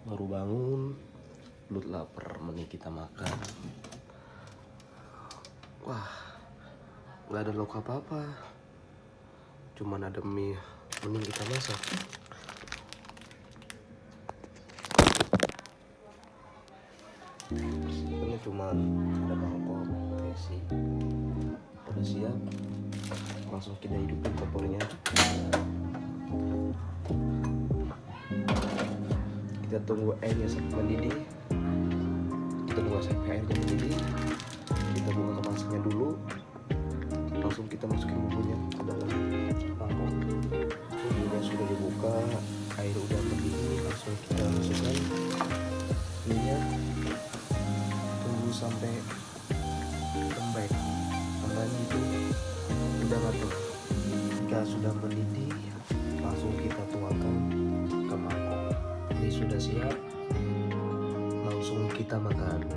Baru bangun, perut lapar, mending kita makan. Wah, nggak ada lauk apa-apa, cuman ada mie, mending kita masak. Ini cuma ada mangkok, nasi, udah siap, langsung kita hidupin kompornya. Kita tunggu airnya sampai mendidih. Kita tunggu sampai airnya mendidih. Kita buka kemasannya dulu. Langsung kita masukin bumbunya ke dalam mangkok. Bumbunya sudah dibuka, air udah mendidih. Langsung kita masukkan minyak. Tunggu sampai lembek. Sampai itu udah matang. Jika sudah mendidih, langsung kita tuangkan ke mangkok. Ini sudah siap, langsung kita makan.